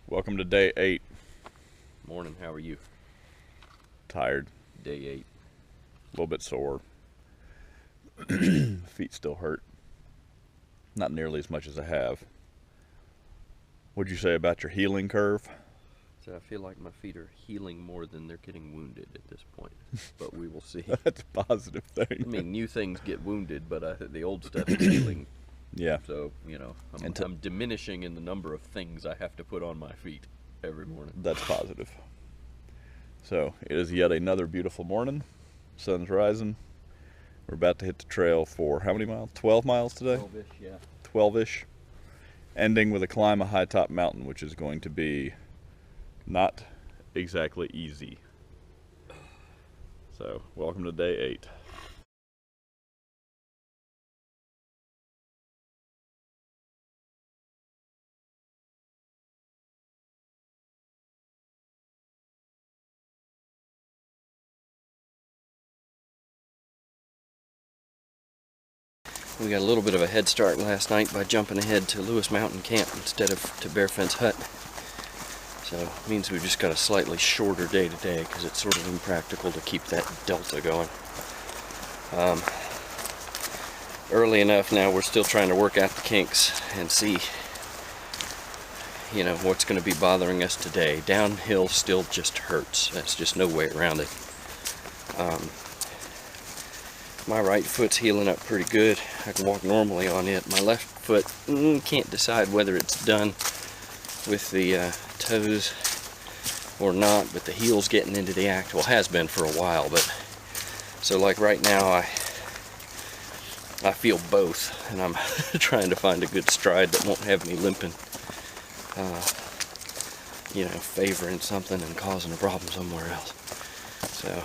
Welcome to day 8. Morning, how are you? Tired, Day 8. a little bit sore. Feet still hurt. Not nearly as much as I have. What'd you say about your healing curve? So I feel like my feet are healing more than they're getting wounded at this point, but we will see. That's a positive thing. I mean, new things get wounded, but the old stuff is healing. Yeah. So, I'm diminishing in the number of things I have to put on my feet every morning. That's positive. So, it is yet another beautiful morning. Sun's rising. We're about to hit the trail for how many miles? 12 miles today? 12-ish, yeah. 12-ish. Ending with a climb of Flattop Mountain, which is going to be not exactly easy. So, welcome to day 8. We got a little bit of a head start last night by jumping ahead to Lewis Mountain Camp instead of to Bear Fence Hut. So it means we've just got a slightly shorter day today because it's sort of impractical to keep that delta going. Early enough now, we're still trying to work out the kinks and see, what's going to be bothering us today. Downhill still just hurts. That's just no way around it. My right foot's healing up pretty good. I can walk normally on it. My left foot, can't decide whether it's done with the toes or not, but the heel's getting into the act. Well, has been for a while, but so like right now I feel both, and I'm trying to find a good stride that won't have me limping, favoring something and causing a problem somewhere else. So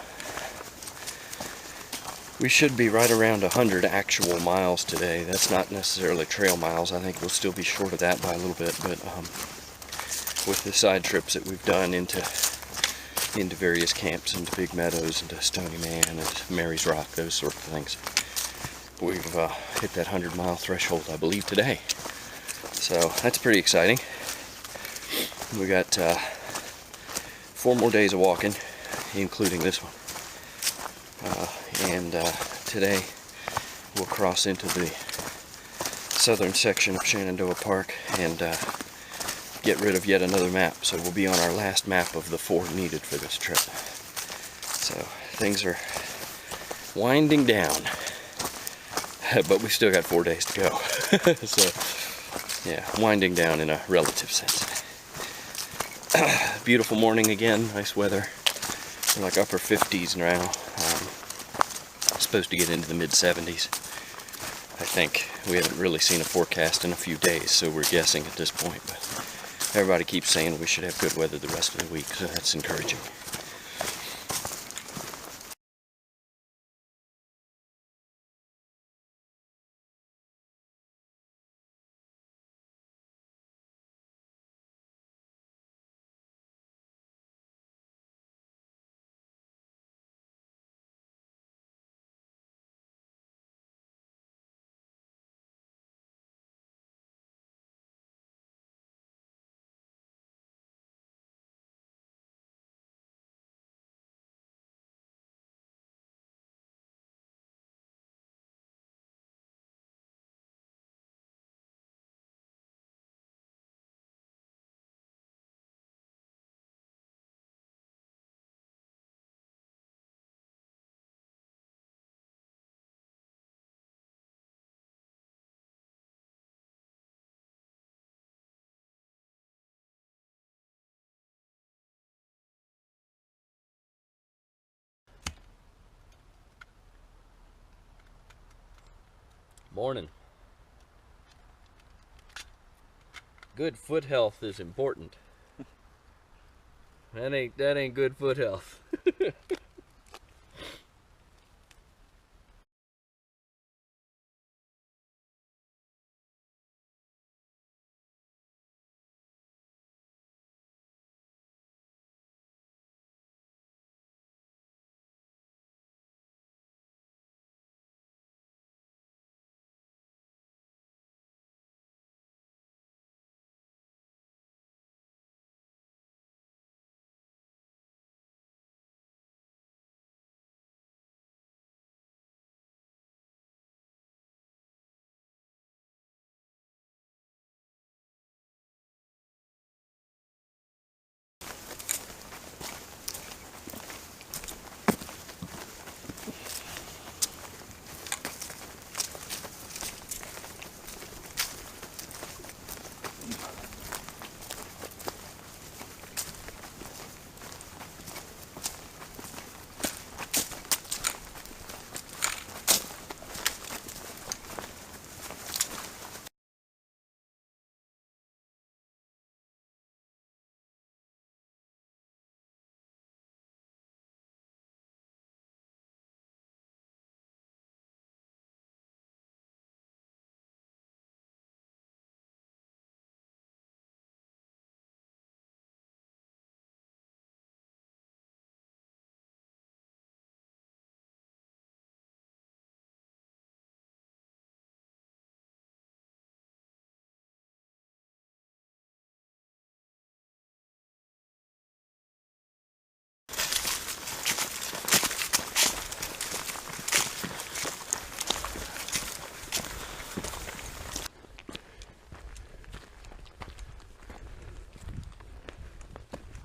we should be right around 100 actual miles today. That's not necessarily trail miles. I think we'll still be short of that by a little bit, but with the side trips that we've done into various camps, into Big Meadows, into Stony Man, and Mary's Rock, those sort of things, we've hit that 100-mile threshold, I believe, today. So that's pretty exciting. We got 4 more days of walking, including this one. And today we'll cross into the southern section of Shenandoah Park and get rid of yet another map. So we'll be on our last map of the 4 needed for this trip. So things are winding down, but we still got 4 days to go. So yeah, winding down in a relative sense. Beautiful morning again, nice weather. We're like upper 50s now. Supposed to get into the mid-70s. I think we haven't really seen a forecast in a few days, so we're guessing at this point, but everybody keeps saying we should have good weather the rest of the week, so that's encouraging. Morning. Good foot health is important. That ain't good foot health.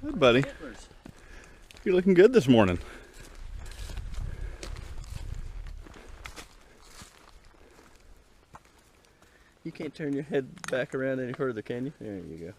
Hey, buddy. You're looking good this morning. You can't turn your head back around any further, can you? There you go.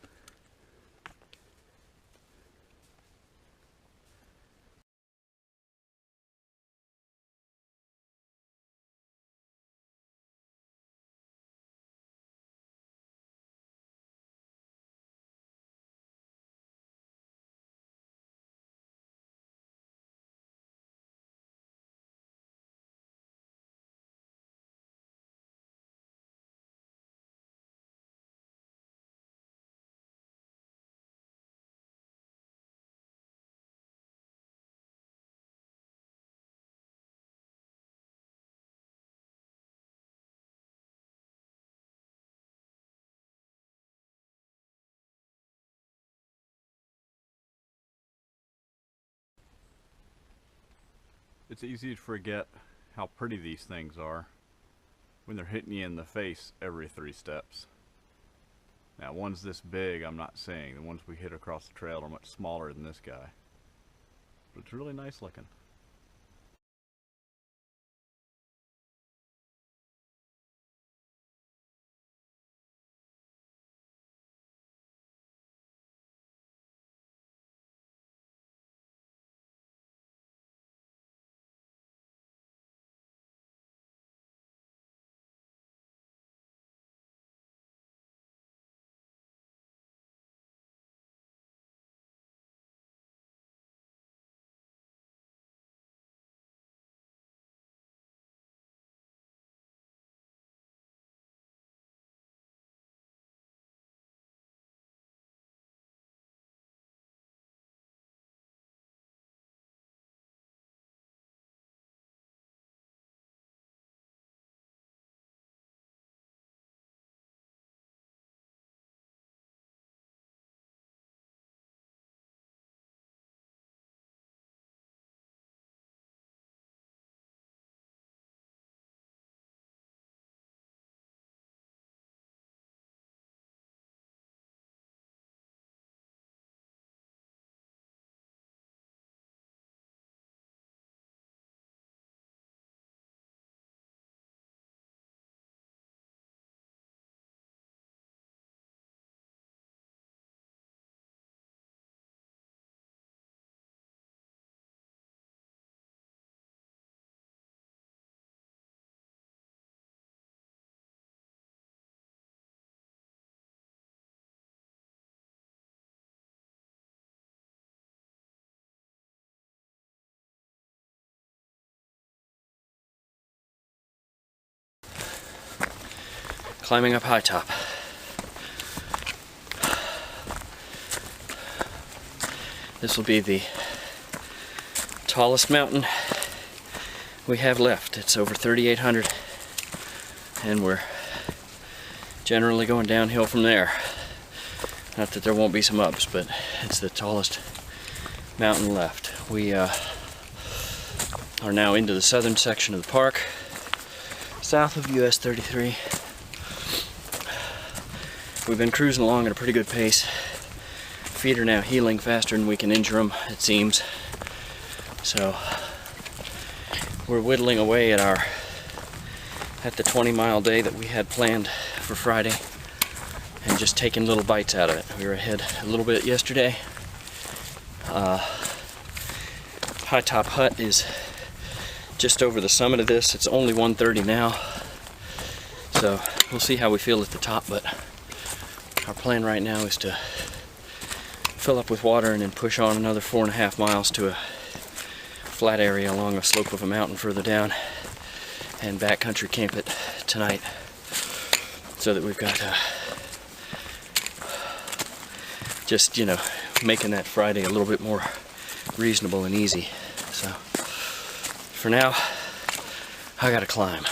It's easy to forget how pretty these things are when they're hitting you in the face every 3 steps. Now, ones this big, I'm not saying. The ones we hit across the trail are much smaller than this guy. But it's really nice looking. Climbing up high top. This will be the tallest mountain we have left. It's over 3,800 and we're generally going downhill from there. Not that there won't be some ups, but it's the tallest mountain left. We are now into the southern section of the park, south of US 33. We've been cruising along at a pretty good pace. Feet are now healing faster than we can injure them, it seems. So we're whittling away at the 20-mile day that we had planned for Friday, and just taking little bites out of it. We were ahead a little bit yesterday. High Top Hut is just over the summit of this. It's only 1:30 now, so we'll see how we feel at the top, but our plan right now is to fill up with water and then push on another 4.5 miles to a flat area along the slope of a mountain further down and backcountry camp it tonight, so that we've got just, you know, making that Friday a little bit more reasonable and easy. So for now, I gotta climb.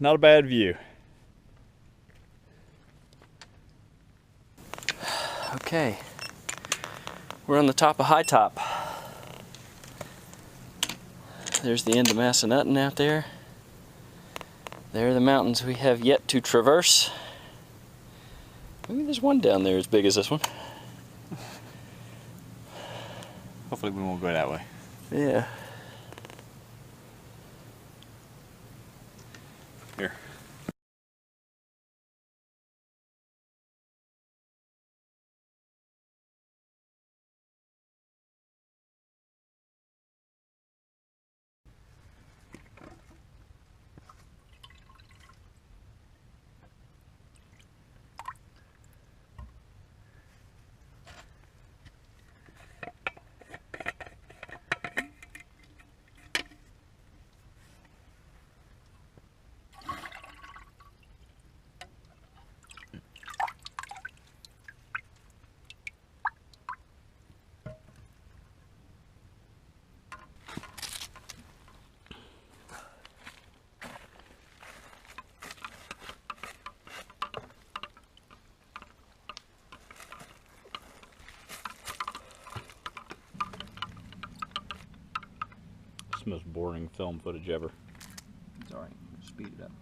not a bad view. Okay, we're on the top of High Top. There's the end of Massanutten out there. There are the mountains we have yet to traverse. Maybe there's one down there as big as this one. Hopefully we won't go that way. Yeah. Here. It's the most boring film footage ever. It's alright, speed it up.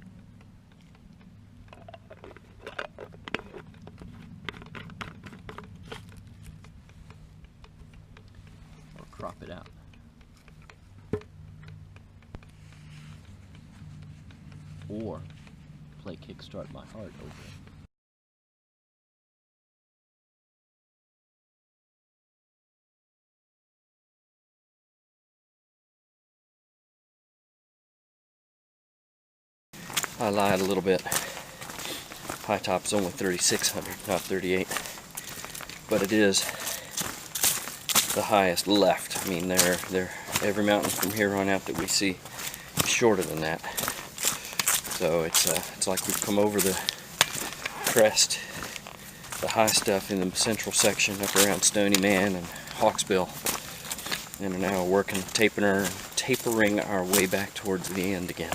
Or crop it out. Or play Kickstart My Heart over it. I lied a little bit. High Top's only 3,600, not 38. But it is the highest left. I mean, every mountain from here on out that we see is shorter than that. So it's like we've come over the crest, the high stuff in the central section up around Stony Man and Hawksbill, and are now working, tapering our way back towards the end again.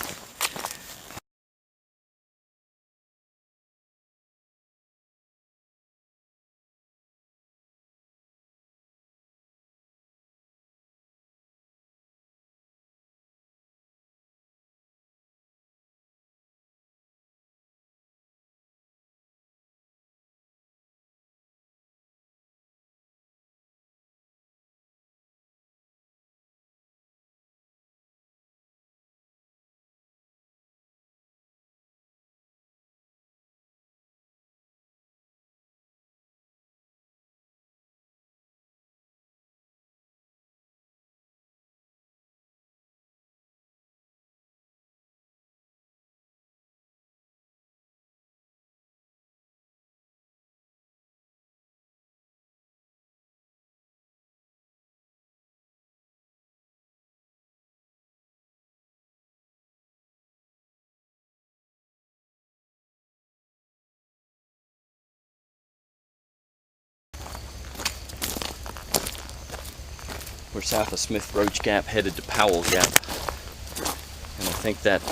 We're south of Smith Roach Gap, headed to Powell Gap, and I think that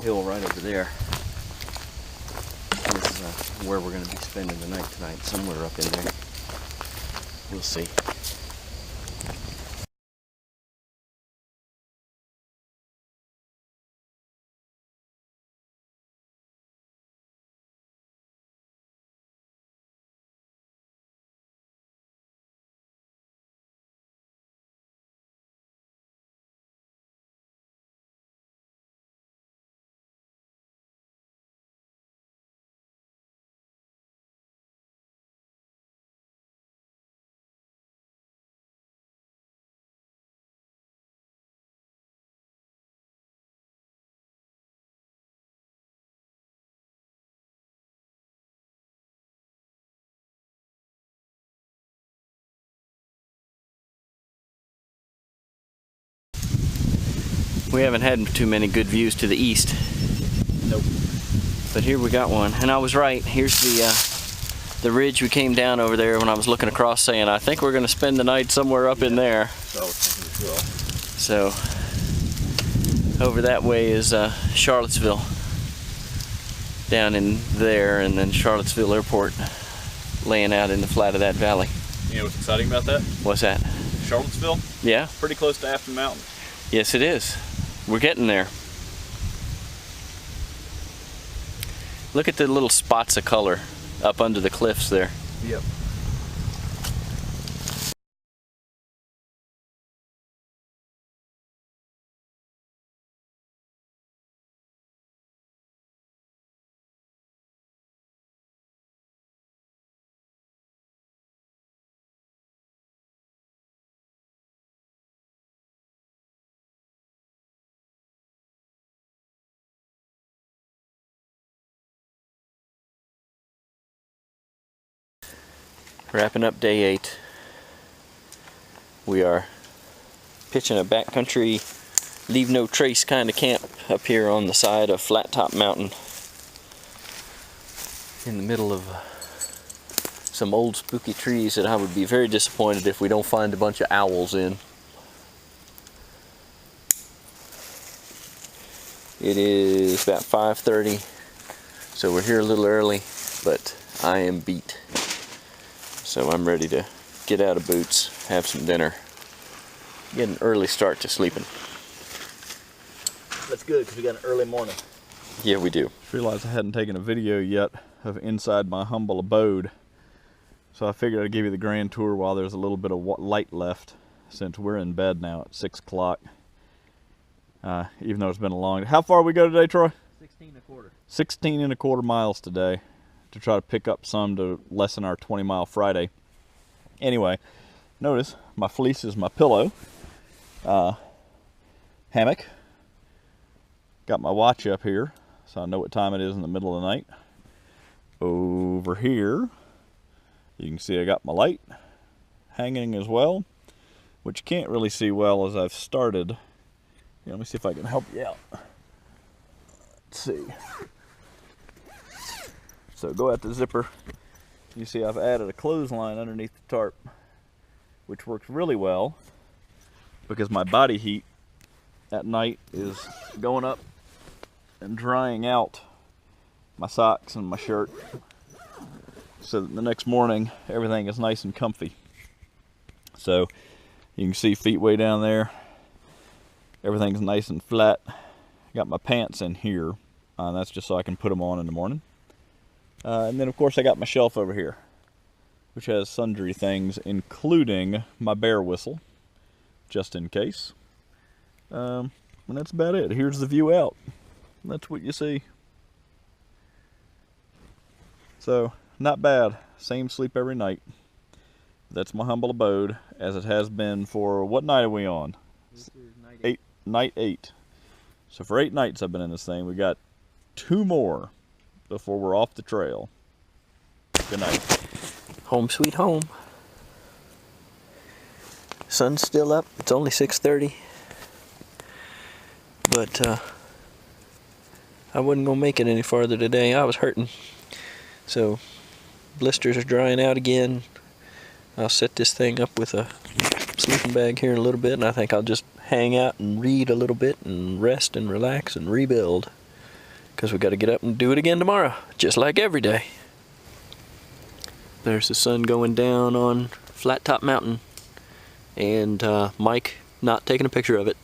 hill right over there is where we're going to be spending the night tonight, somewhere up in there. We'll see. We haven't had too many good views to the east. Nope. But here we got one, and I was right. Here's the ridge we came down over there when I was looking across, saying I think we're going to spend the night somewhere up in there. So I was thinking as well. So Over that way is Charlottesville, down in there, and then Charlottesville Airport laying out in the flat of that valley. You know what's exciting about that? What's that? Charlottesville? Yeah? Pretty close to Appalachian Mountain. Yes, it is. We're getting there. Look at the little spots of color up under the cliffs there. Yep. Wrapping up day 8. We are pitching a backcountry, leave no trace kind of camp up here on the side of Flattop Mountain, in the middle of some old spooky trees that I would be very disappointed if we don't find a bunch of owls in. It is about 5:30, so we're here a little early, but I am beat. So I'm ready to get out of boots, have some dinner, get an early start to sleeping. That's good, because we got an early morning. Yeah, we do. Just realized I hadn't taken a video yet of inside my humble abode. So I figured I'd give you the grand tour while there's a little bit of light left, since we're in bed now at 6 o'clock. Even though it's been a long day. How far we go today, Troy? 16.25. 16.25 miles today, to try to pick up some to lessen our 20-mile Friday. Anyway, notice my fleece is my pillow. Hammock. Got my watch up here, so I know what time it is in the middle of the night. Over here, you can see I got my light hanging as well, which you can't really see well as I've started. Here, let me see if I can help you out. Let's see. So go out the zipper. You see I've added a clothesline underneath the tarp, which works really well because my body heat at night is going up and drying out my socks and my shirt, so that the next morning everything is nice and comfy. So you can see feet way down there. Everything's nice and flat. Got my pants in here. That's just so I can put them on in the morning. And then of course I got my shelf over here, which has sundry things, including my bear whistle, just in case. And that's about it. Here's the view out. That's what you see. So, not bad. Same sleep every night. That's my humble abode, as it has been for, what night are we on? This is night 8. So for 8 nights I've been in this thing. We got 2 more before we're off the trail. Good night. Home sweet home. Sun's still up. It's only 6:30. But I wasn't going to make it any farther today. I was hurting. So blisters are drying out again. I'll set this thing up with a sleeping bag here in a little bit, and I think I'll just hang out and read a little bit and rest and relax and rebuild, because we've got to get up and do it again tomorrow, just like every day. There's the sun going down on Flattop Mountain, and Mike not taking a picture of it.